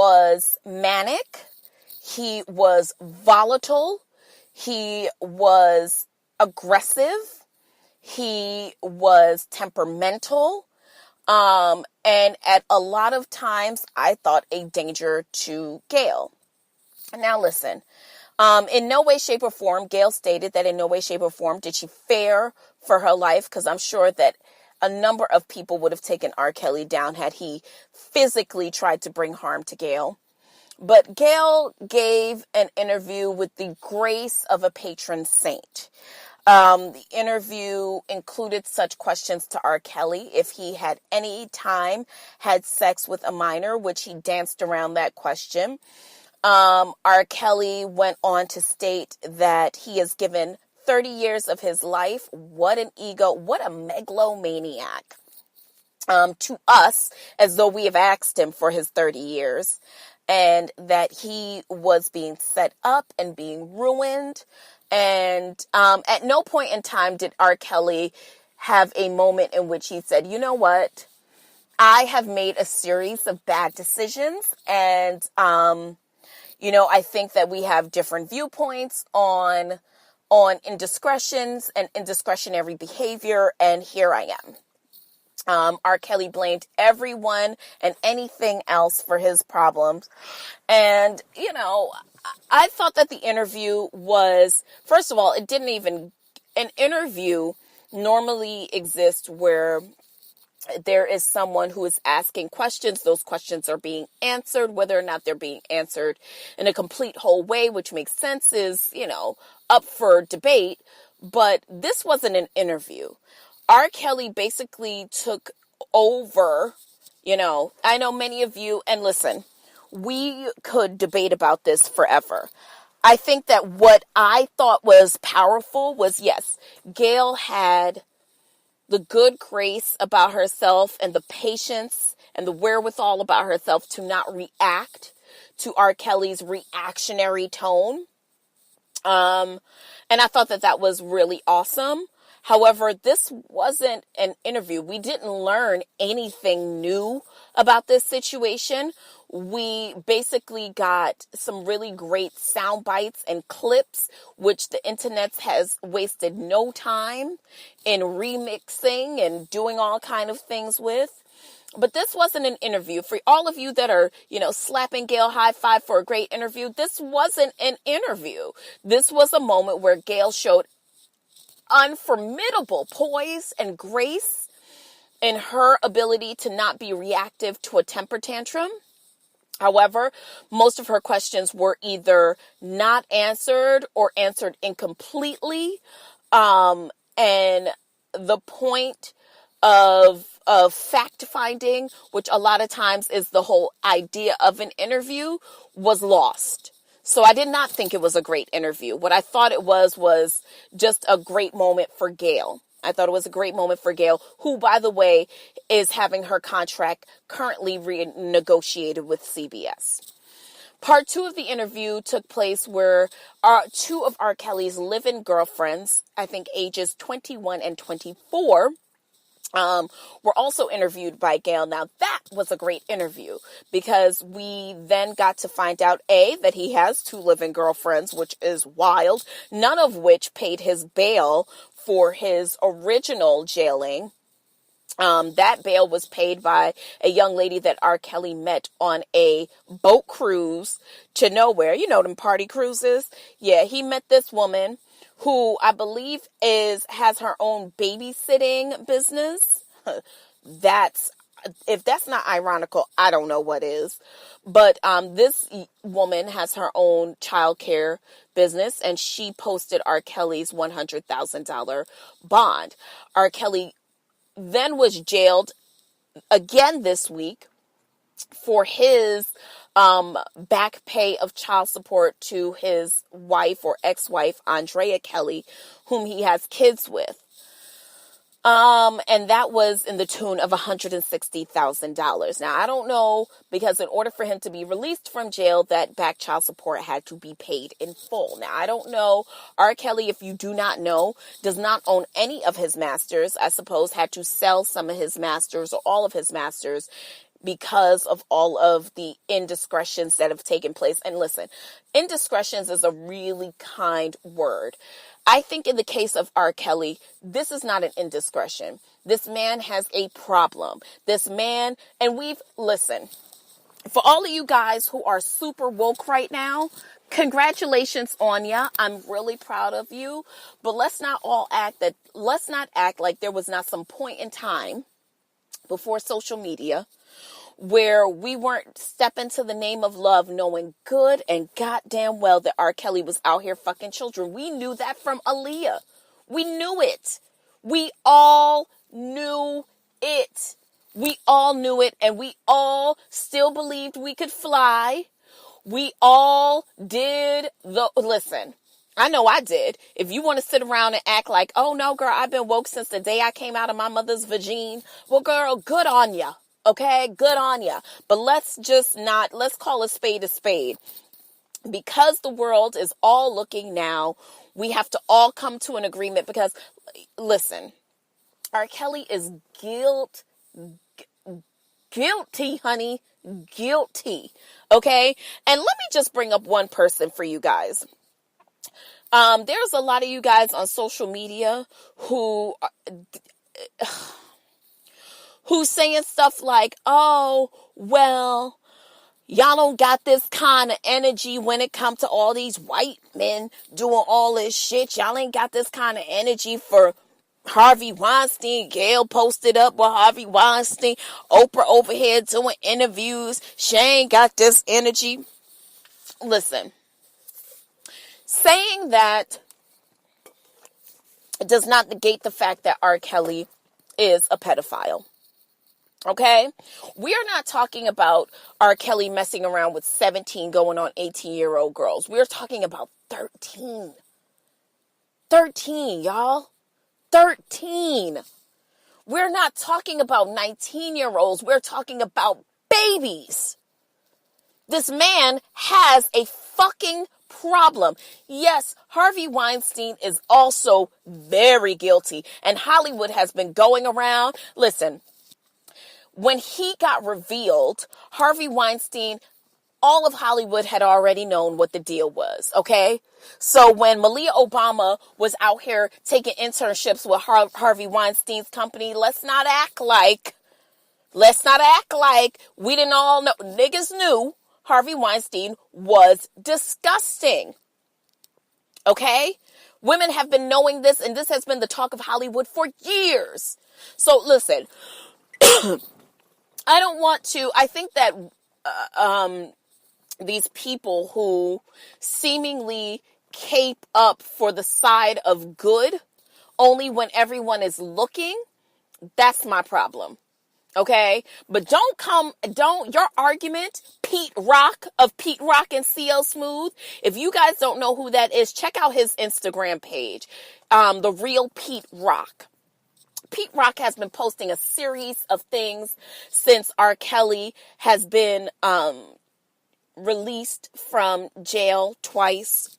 was manic. He was volatile. He was aggressive. He was temperamental. And at a lot of times, I thought a danger to Gayle. Now listen, in no way, shape, or form, Gayle stated that in no way, shape, or form did she fear for her life, because I'm sure that a number of people would have taken R. Kelly down had he physically tried to bring harm to Gayle. But Gayle gave an interview with the grace of a patron saint. The interview included such questions to R. Kelly if he had any time had sex with a minor, which he danced around that question. R. Kelly went on to state that he has given 30 years of his life. What an ego, what a megalomaniac, to us, as though we have asked him for his 30 years, and that he was being set up and being ruined. And at no point in time did R. Kelly have a moment in which he said, you know what, I have made a series of bad decisions, and I think that we have different viewpoints on indiscretions and indiscretionary behavior, and here I am. R. Kelly blamed everyone and anything else for his problems. And, I thought that the interview was, first of all, an interview normally exists where there is someone who is asking questions. Those questions are being answered. Whether or not they're being answered in a complete whole way, which makes sense, is, up for debate. But this wasn't an interview. R. Kelly basically took over, I know many of you, and listen, we could debate about this forever. I think that what I thought was powerful was, yes, Gayle had the good grace about herself and the patience and the wherewithal about herself to not react to R. Kelly's reactionary tone. And I thought that was really awesome. However, this wasn't an interview. We didn't learn anything new about this situation. We basically got some really great sound bites and clips, which the internet has wasted no time in remixing and doing all kind of things with. But this wasn't an interview. For all of you that are, slapping Gayle high five for a great interview, this wasn't an interview. This was a moment where Gayle showed unformidable poise and grace in her ability to not be reactive to a temper tantrum. However, most of her questions were either not answered or answered incompletely. And the point of fact finding, which a lot of times is the whole idea of an interview, was lost. So I did not think it was a great interview. What I thought it was just a great moment for Gayle. I thought it was a great moment for Gayle, who, by the way, is having her contract currently renegotiated with CBS. Part 2 of the interview took place where two of R. Kelly's live-in girlfriends, I think ages 21 and 24, were also interviewed by Gayle. Now, that was a great interview because we then got to find out, A, that he has 2 live-in girlfriends, which is wild, none of which paid his bail for his original jailing. That bail was paid by a young lady that R. Kelly met on a boat cruise to nowhere. You know them party cruises? Yeah, he met this woman who I believe has her own babysitting business. If that's not ironical, I don't know what is. But this woman has her own childcare business, and she posted R. Kelly's $100,000 bond. R. Kelly then was jailed again this week for his back pay of child support to his wife or ex-wife, Andrea Kelly, whom he has kids with. And that was in the tune of $160,000. Now, I don't know, because in order for him to be released from jail, that back child support had to be paid in full. Now, I don't know. R. Kelly, if you do not know, does not own any of his masters. I suppose had to sell some of his masters or all of his masters because of all of the indiscretions that have taken place. And listen, indiscretions is a really kind word. I think in the case of R. Kelly, this is not an indiscretion. This man has a problem. This man, and listen, for all of you guys who are super woke right now, congratulations on ya. I'm really proud of you. But let's not act like there was not some point in time before social media where we weren't stepping to the name of love knowing good and goddamn well that R. Kelly was out here fucking children. We knew that from Aaliyah. We knew it. We all knew it. We all knew it, and we all still believed we could fly. We all did listen, I know I did. If you want to sit around and act like, oh no, girl, I've been woke since the day I came out of my mother's vagine. Well, girl, good on ya. Okay, good on ya. But let's call a spade a spade. Because the world is all looking now, we have to all come to an agreement because, listen, R. Kelly is guilty, honey. Guilty. Okay? And let me just bring up one person for you guys. There's a lot of you guys on social media who's saying stuff like, oh, well, y'all don't got this kind of energy when it comes to all these white men doing all this shit. Y'all ain't got this kind of energy for Harvey Weinstein. Gayle posted up with Harvey Weinstein. Oprah over here doing interviews. She ain't got this energy. Listen, saying that does not negate the fact that R. Kelly is a pedophile. Okay? We are not talking about R. Kelly messing around with 17 going on 18-year-old girls. We're talking about 13. 13, y'all. 13. We're not talking about 19-year-olds. We're talking about babies. This man has a fucking problem. Yes, Harvey Weinstein is also very guilty. And Hollywood has been going around. Listen, when he got revealed, Harvey Weinstein, all of Hollywood had already known what the deal was, okay? So when Malia Obama was out here taking internships with Harvey Weinstein's company, let's not act like we didn't all know. Niggas knew Harvey Weinstein was disgusting, okay? Women have been knowing this, and this has been the talk of Hollywood for years. So listen, I think that these people who seemingly cape up for the side of good only when everyone is looking, that's my problem. Okay? But your argument, Pete Rock and CL Smooth, if you guys don't know who that is, check out his Instagram page, The Real Pete Rock. Pete Rock has been posting a series of things since R. Kelly has been released from jail twice.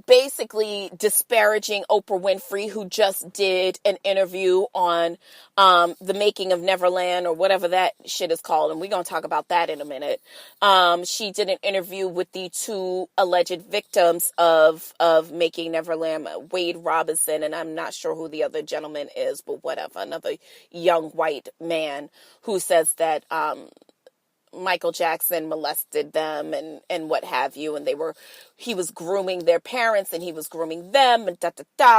Basically disparaging Oprah Winfrey, who just did an interview on the making of Neverland, or whatever that shit is called, and we're going to talk about that in a minute. She did an interview with the two alleged victims of making Neverland, Wade Robinson, and I'm not sure who the other gentleman is, but whatever, another young white man who says that Michael Jackson molested them and what have you, and he was grooming their parents and he was grooming them and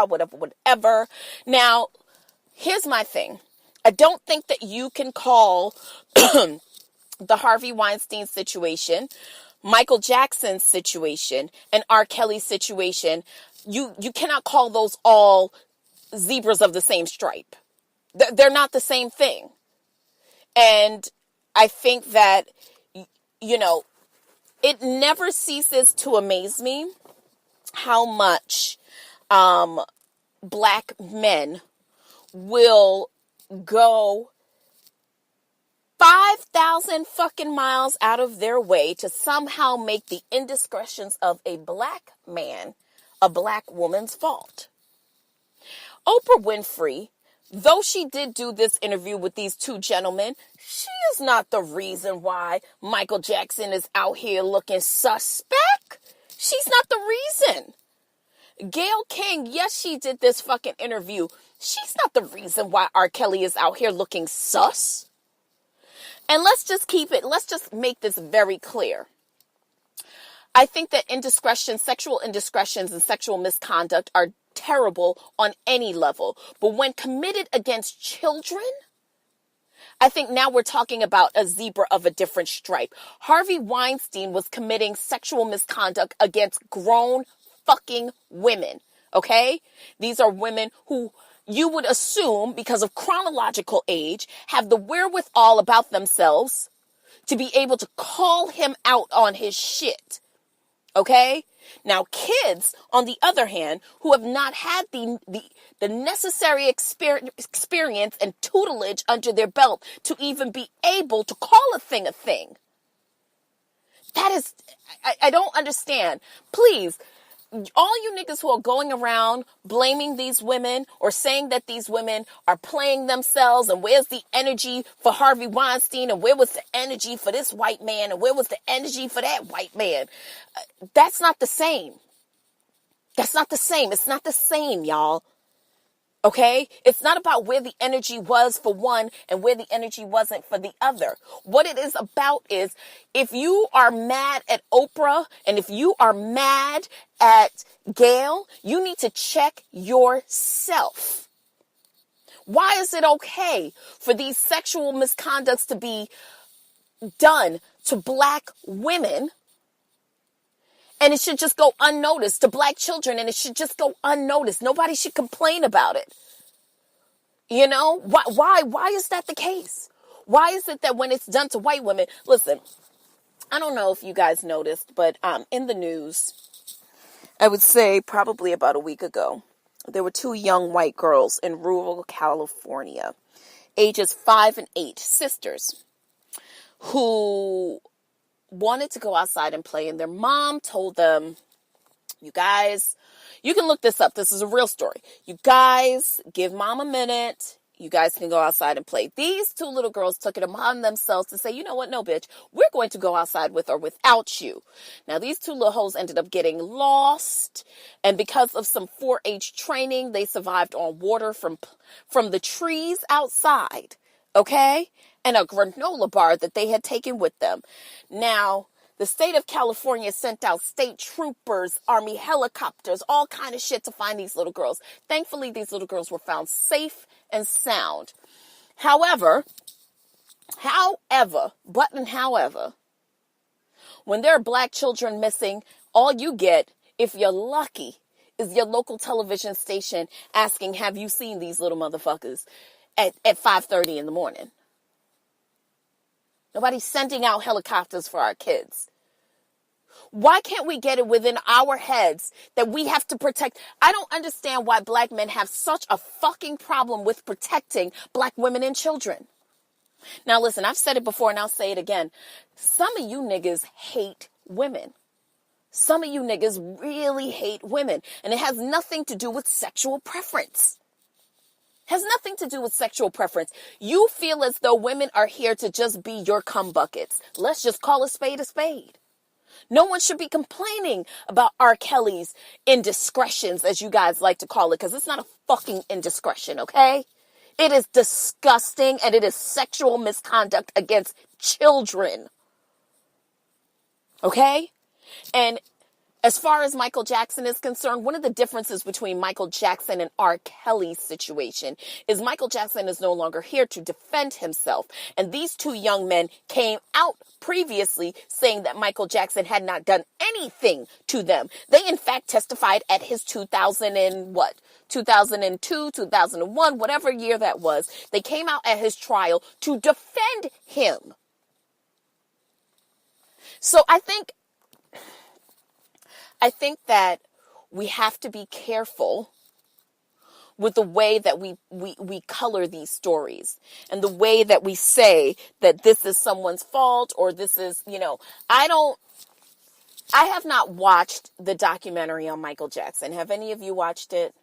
whatever. Now, here's my thing. I don't think that you can call the Harvey Weinstein situation, Michael Jackson's situation, and R. Kelly's situation. You cannot call those all zebras of the same stripe. They're not the same thing. And I think that, it never ceases to amaze me how much black men will go 5,000 fucking miles out of their way to somehow make the indiscretions of a black man a black woman's fault. Oprah Winfrey though she did do this interview with these two gentlemen, she is not the reason why Michael Jackson is out here looking suspect. She's not the reason. Gayle King, yes, she did this fucking interview. She's not the reason why R. Kelly is out here looking sus. And let's just make this very clear. I think that sexual indiscretions and sexual misconduct are terrible on any level. But when committed against children, I think now we're talking about a zebra of a different stripe. Harvey Weinstein was committing sexual misconduct against grown fucking women, okay? These are women who you would assume, because of chronological age, have the wherewithal about themselves to be able to call him out on his shit, okay? Now, kids, on the other hand, who have not had the necessary experience and tutelage under their belt to even be able to call a thing a thing. That is, I don't understand. Please, all you niggas who are going around blaming these women or saying that these women are playing themselves, and where's the energy for Harvey Weinstein, and where was the energy for this white man, and where was the energy for that white man? That's not the same. That's not the same. It's not the same, y'all. Okay? It's not about where the energy was for one and where the energy wasn't for the other. What it is about is, if you are mad at Oprah and if you are mad at Gayle, you need to check yourself. Why is it okay for these sexual misconducts to be done to black women, and it should just go unnoticed, to black children, and it should just go unnoticed? Nobody should complain about it. You know, why is that the case? Why is it that when it's done to white women, listen, I don't know if you guys noticed, but in the news, I would say probably about a week ago, there were two young white girls in rural California, ages 5 and 8, sisters, who wanted to go outside and play, and their mom told them, you guys, you can look this up. This is a real story. You guys, give mom a minute. You guys can go outside and play. These two little girls took it upon themselves to say, you know what? No, bitch, we're going to go outside with or without you. Now, these two little hoes ended up getting lost. And because of some 4-H training, they survived on water from the trees outside. Okay? And a granola bar that they had taken with them. Now, the state of California sent out state troopers, Army helicopters, all kind of shit to find these little girls. Thankfully, these little girls were found safe and sound. However, when there are black children missing, all you get, if you're lucky, is your local television station asking, have you seen these little motherfuckers at 5:30 in the morning? Nobody's sending out helicopters for our kids. Why can't we get it within our heads that we have to protect? I don't understand why black men have such a fucking problem with protecting black women and children. Now listen, I've said it before and I'll say it again. Some of you niggas hate women. Some of you niggas really hate women. And it has nothing to do with sexual preference. Has nothing to do with sexual preference. You feel as though women are here to just be your cum buckets. Let's just call a spade a spade. No one should be complaining about R. Kelly's indiscretions, as you guys like to call it, because it's not a fucking indiscretion, okay? It is disgusting, and it is sexual misconduct against children. Okay? And as far as Michael Jackson is concerned, one of the differences between Michael Jackson and R. Kelly's situation is Michael Jackson is no longer here to defend himself. And these two young men came out previously saying that Michael Jackson had not done anything to them. They, in fact, testified at his 2002, 2001, whatever year that was. They came out at his trial to defend him. So I think that we have to be careful with the way that we color these stories and the way that we say that this is someone's fault or this is, I have not watched the documentary on Michael Jackson. Have any of you watched it?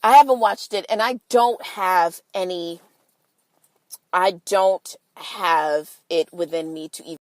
I haven't watched it, and I don't have it within me to even